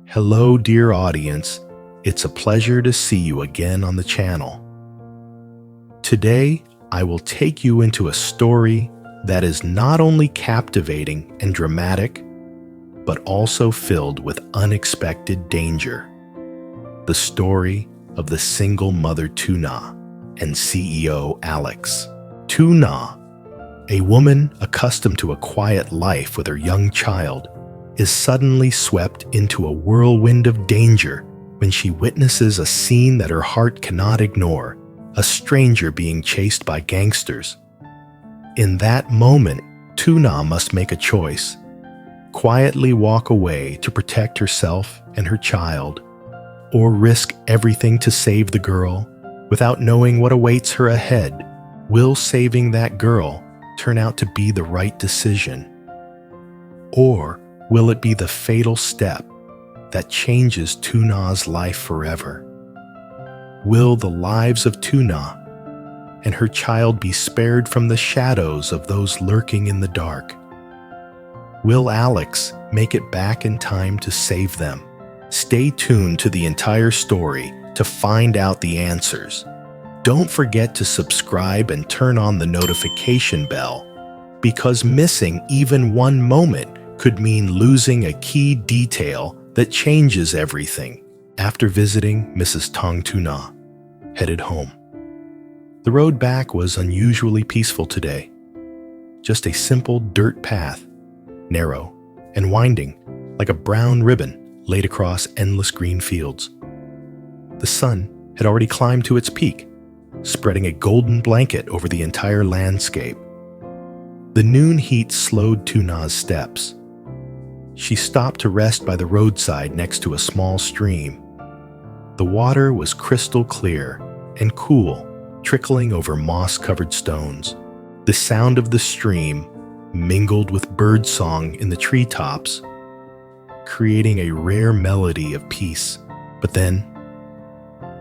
Hello, dear audience. It's a pleasure to see you again on the channel. Today, I will take you into a story that is not only captivating and dramatic, but also filled with unexpected danger. The story of the single mother Tuna and CEO Alex. Tuna, a woman accustomed to a quiet life with her young child, is suddenly swept into a whirlwind of danger when she witnesses a scene that her heart cannot ignore, a stranger being chased by gangsters. In that moment, Tuna must make a choice: quietly walk away to protect herself and her child, or risk everything to save the girl without knowing what awaits her ahead. Will saving that girl turn out to be the right decision? Or will it be the fatal step that changes Tuna's life forever? Will the lives of Tuna and her child be spared from the shadows of those lurking in the dark? Will Alex make it back in time to save them? Stay tuned to the entire story to find out the answers. Don't forget to subscribe and turn on the notification bell, because missing even one moment could mean losing a key detail that changes everything. After visiting Mrs. Tong Tuna, headed home. The road back was unusually peaceful today. Just a simple dirt path, narrow and winding like a brown ribbon laid across endless green fields. The sun had already climbed to its peak, spreading a golden blanket over the entire landscape. The noon heat slowed Tuna's steps. She stopped to rest by the roadside next to a small stream. The water was crystal clear and cool, trickling over moss-covered stones. The sound of the stream mingled with birdsong in the treetops, creating a rare melody of peace. But then,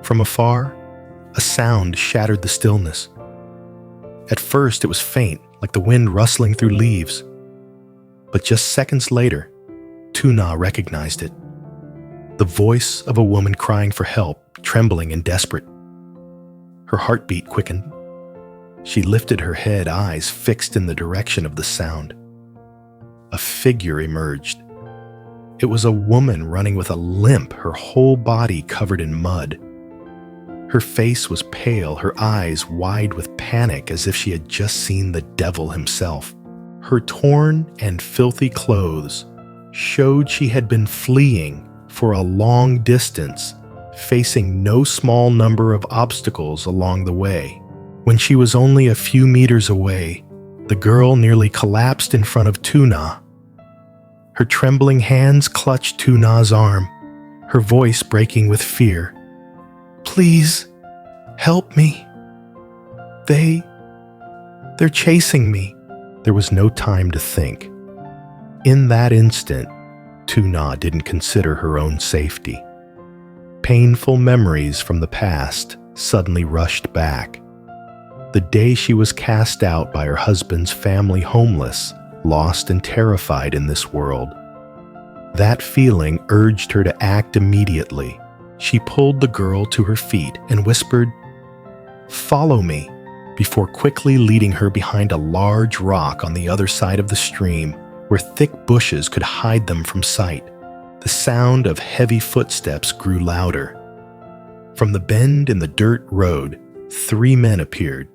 from afar, a sound shattered the stillness. At first, it was faint, like the wind rustling through leaves. But just seconds later, Tuna recognized it. The voice of a woman crying for help, trembling and desperate. Her heartbeat quickened. She lifted her head, eyes fixed in the direction of the sound. A figure emerged. It was a woman running with a limp, her whole body covered in mud. Her face was pale, her eyes wide with panic, as if she had just seen the devil himself. Her torn and filthy clothes showed she had been fleeing for a long distance, facing no small number of obstacles along the way. When she was only a few meters away, the girl nearly collapsed in front of Tuna. Her trembling hands clutched Tuna's arm, her voice breaking with fear. "Please, help me. They're chasing me." There was no time to think. In that instant, Tuna didn't consider her own safety. Painful memories from the past suddenly rushed back. The day she was cast out by her husband's family, homeless, lost and terrified in this world. That feeling urged her to act immediately. She pulled the girl to her feet and whispered, "Follow me," before quickly leading her behind a large rock on the other side of the stream, where thick bushes could hide them from sight. The sound of heavy footsteps grew louder. From the bend in the dirt road, 3 men appeared.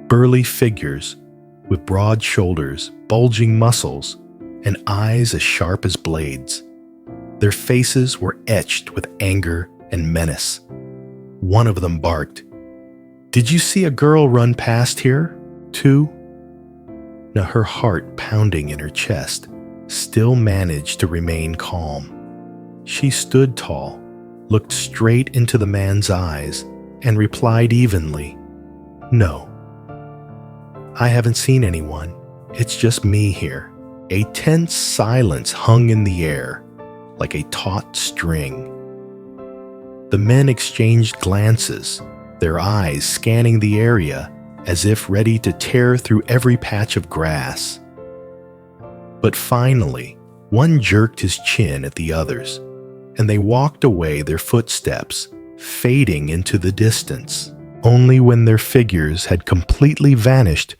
Burly figures with broad shoulders, bulging muscles, and eyes as sharp as blades. Their faces were etched with anger and menace. One of them barked, "Did you see a girl run past here, too?" Now, her heart pounding in her chest, still managed to remain calm. She stood tall, looked straight into the man's eyes, and replied evenly, "No. I haven't seen anyone. It's just me here." A tense silence hung in the air, like a taut string. The men exchanged glances, their eyes scanning the area as if ready to tear through every patch of grass. But finally, one jerked his chin at the others. and they walked away, their footsteps fading into the distance. Only when their figures had completely vanished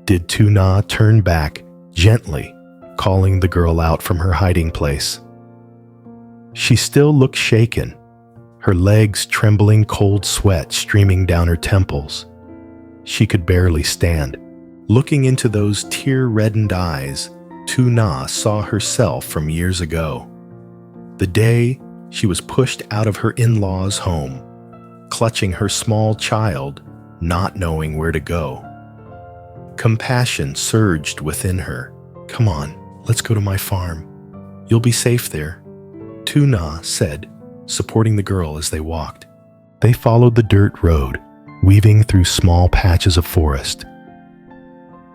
did Tuna turn back gently, calling the girl out from her hiding place. She still looked shaken, her legs trembling, cold sweat streaming down her temples. She could barely stand. Looking into those tear-reddened eyes, Tuna saw herself from years ago. The day she was pushed out of her in-laws' home, clutching her small child, not knowing where to go. Compassion surged within her. "Come on, let's go to my farm. You'll be safe there," Tuna said, supporting the girl as they walked. They followed the dirt road, weaving through small patches of forest.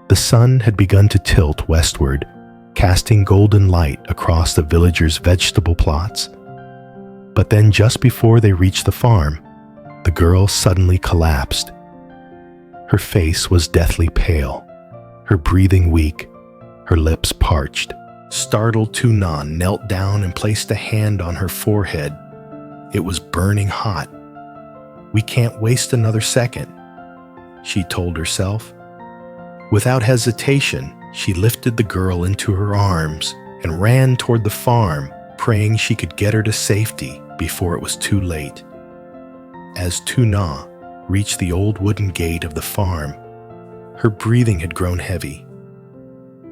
The sun had begun to tilt westward, casting golden light across the villagers' vegetable plots. But then just before they reached the farm, the girl suddenly collapsed. Her face was deathly pale, her breathing weak, her lips parched. Startled, Tuna knelt down and placed a hand on her forehead. It was burning hot. "We can't waste another second," she told herself. Without hesitation, she lifted the girl into her arms and ran toward the farm, praying she could get her to safety before it was too late. As Tuna reached the old wooden gate of the farm, her breathing had grown heavy.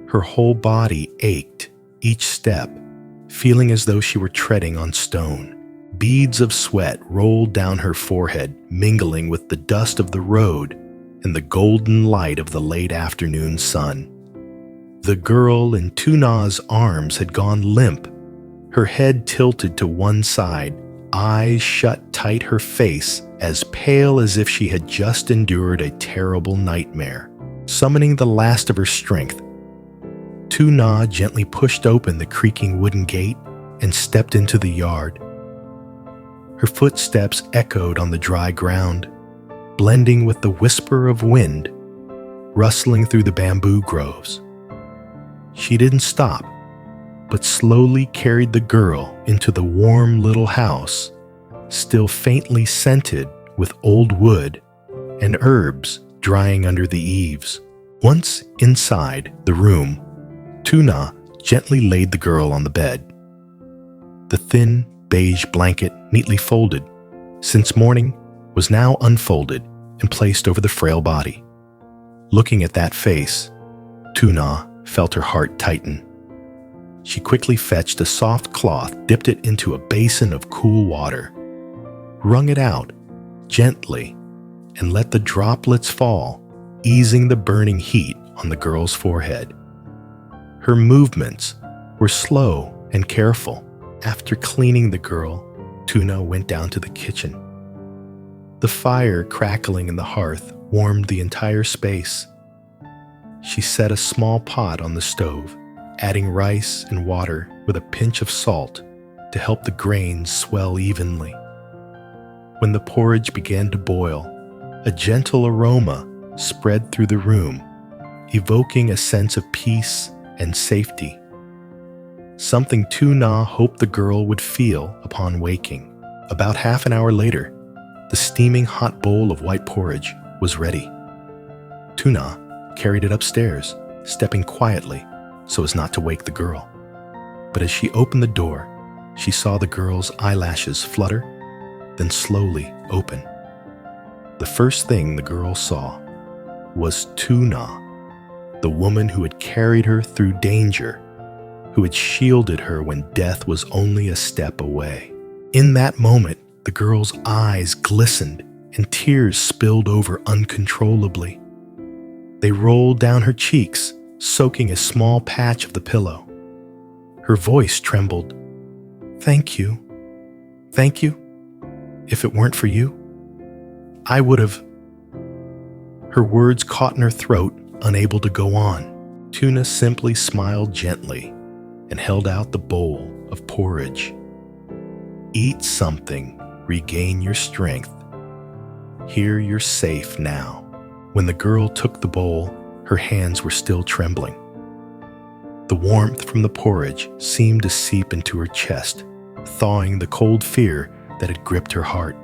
Her whole body ached each step, feeling as though she were treading on stone. Beads of sweat rolled down her forehead, mingling with the dust of the road and the golden light of the late afternoon sun. The girl in Tuna's arms had gone limp, her head tilted to one side, eyes shut tight, her face as pale as if she had just endured a terrible nightmare. Summoning the last of her strength, Tuna gently pushed open the creaking wooden gate and stepped into the yard. Her footsteps echoed on the dry ground, blending with the whisper of wind rustling through the bamboo groves. She didn't stop, but slowly carried the girl into the warm little house, still faintly scented with old wood and herbs drying under the eaves. Once inside the room, Tuna gently laid the girl on the bed. The thin, beige blanket, neatly folded since morning, was now unfolded and placed over the frail body. Looking at that face, Tuna felt her heart tighten. She quickly fetched a soft cloth, dipped it into a basin of cool water, wrung it out gently, and let the droplets fall, easing the burning heat on the girl's forehead. Her movements were slow and careful. After cleaning the girl, Tuna went down to the kitchen. The fire crackling in the hearth warmed the entire space. She set a small pot on the stove, adding rice and water with a pinch of salt to help the grains swell evenly. When the porridge began to boil, a gentle aroma spread through the room, evoking a sense of peace and safety. Something Tuna hoped the girl would feel upon waking. About half an hour later, the steaming hot bowl of white porridge was ready. Tuna carried it upstairs, stepping quietly so as not to wake the girl. But as she opened the door, she saw the girl's eyelashes flutter, then slowly open. The first thing the girl saw was Tuna, the woman who had carried her through danger, who had shielded her when death was only a step away. In that moment, the girl's eyes glistened and tears spilled over uncontrollably. They rolled down her cheeks, soaking a small patch of the pillow. Her voice trembled. "Thank you. Thank you. If it weren't for you, I would have..." Her words caught in her throat, unable to go on. Tuna simply smiled gently and held out the bowl of porridge. "Eat something, regain your strength. Here you're safe now." When the girl took the bowl, her hands were still trembling. The warmth from the porridge seemed to seep into her chest, thawing the cold fear that had gripped her heart.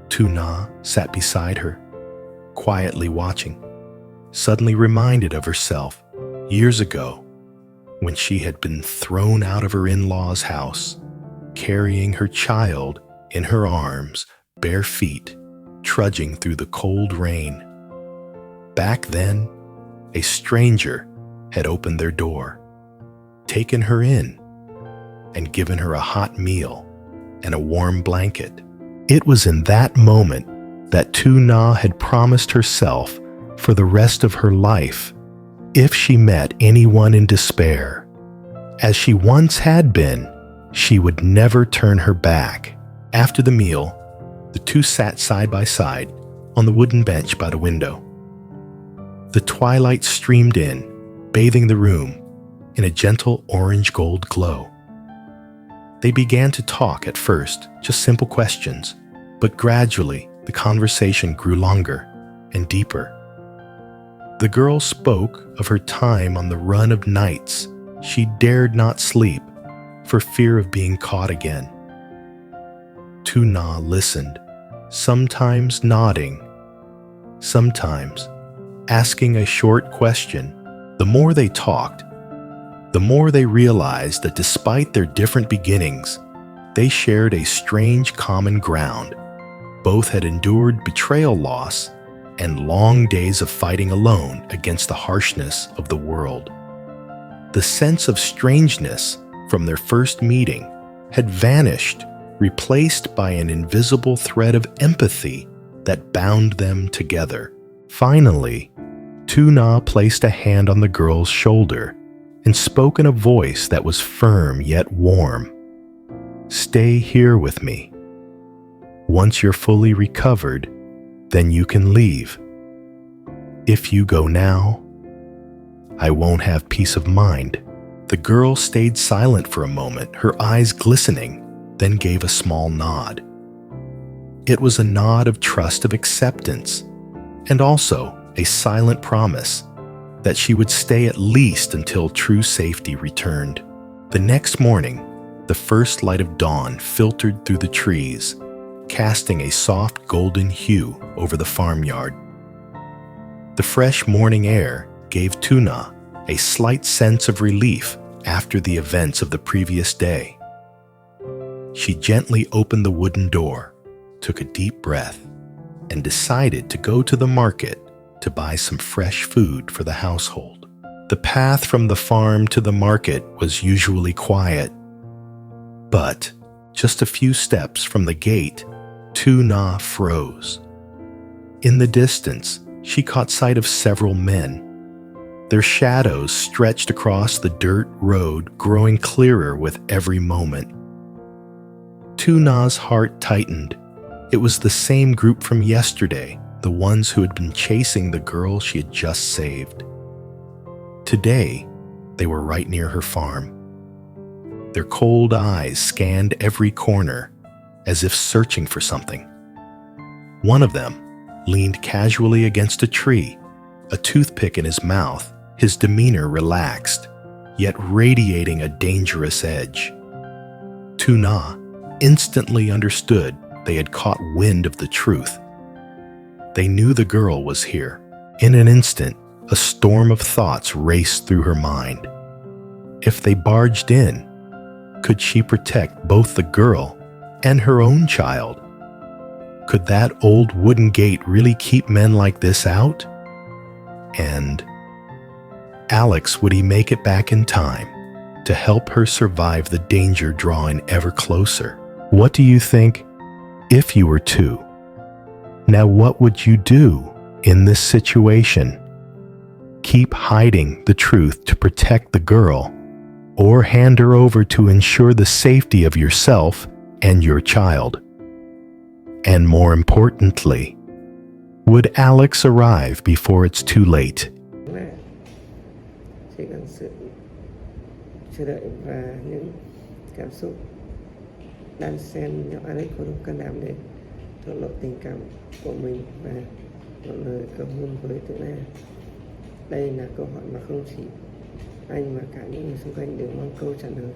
Tu Na sat beside her, quietly watching, suddenly reminded of herself years ago when she had been thrown out of her in-laws' house, carrying her child in her arms, bare feet, trudging through the cold rain. Back then, a stranger had opened their door, taken her in, and given her a hot meal and a warm blanket. It was in that moment that Tu Na had promised herself for the rest of her life, if she met anyone in despair, as she once had been, she would never turn her back. After the meal, the two sat side by side on the wooden bench by the window. The twilight streamed in, bathing the room in a gentle orange-gold glow. They began to talk at first, just simple questions, but gradually the conversation grew longer and deeper. The girl spoke of her time on the run of nights she dared not sleep for fear of being caught again. Tu Na listened, sometimes nodding, sometimes asking a short question. The more they talked, the more they realized that despite their different beginnings, they shared a strange common ground. Both had endured betrayal loss and long days of fighting alone against the harshness of the world. The sense of strangeness from their first meeting had vanished, replaced by an invisible thread of empathy that bound them together. Finally, Tu Na placed a hand on the girl's shoulder and spoke in a voice that was firm yet warm. "Stay here with me. Once you're fully recovered, then you can leave. If you go now, I won't have peace of mind." The girl stayed silent for a moment, her eyes glistening, then gave a small nod. It was a nod of trust, of acceptance, and also a silent promise that she would stay at least until true safety returned. The next morning, the first light of dawn filtered through the trees, casting a soft golden hue over the farmyard. The fresh morning air gave Tu Na a slight sense of relief after the events of the previous day. She gently opened the wooden door, took a deep breath, and decided to go to the market to buy some fresh food for the household. The path from the farm to the market was usually quiet, but just a few steps from the gate, Tu Na froze. In the distance, she caught sight of several men. Their shadows stretched across the dirt road, growing clearer with every moment. Tu Na's heart tightened. It was the same group from yesterday, the ones who had been chasing the girl she had just saved. Today, they were right near her farm. Their cold eyes scanned every corner, as if searching for something. One of them leaned casually against a tree, a toothpick in his mouth, his demeanor relaxed, yet radiating a dangerous edge. Tu Na instantly understood they had caught wind of the truth. They knew the girl was here. In an instant, a storm of thoughts raced through her mind. If they barged in, could she protect both the girl and her own child? Could that old wooden gate really keep men like this out? And Alex, would he make it back in time to help her survive the danger drawing ever closer? What do you think if you were Tu? Now what would you do in this situation? Keep hiding the truth to protect the girl, or hand her over to ensure the safety of yourself and your child? And more importantly, would Alex arrive before it's too late? Chỉ cần sự chờ đợi và những cảm xúc đan xen nhau, Alex có đủ can đảm để thổ lộ tình cảm của mình và một lời cầu hôn với Tu Na. Đây là câu hỏi mà không chỉ anh mà cả những người xung quanh đều mong câu trả lời.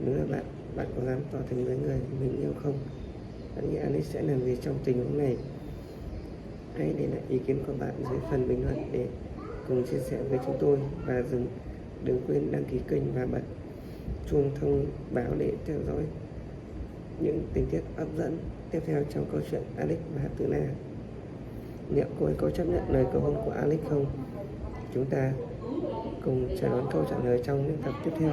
Nếu là bạn có dám tỏ tình với người mình yêu không? Bạn nghĩ Alex sẽ làm gì trong tình huống này? Hãy để lại ý kiến của bạn dưới phần bình luận để cùng chia sẻ với chúng tôi, và đừng quên đăng ký kênh và bật chuông thông báo để theo dõi những tình tiết hấp dẫn tiếp theo trong câu chuyện Alex và Lytuna. Liệu cô ấy có chấp nhận lời cầu hôn của Alex không? Chúng ta cùng chờ đón câu trả lời trong những tập tiếp theo.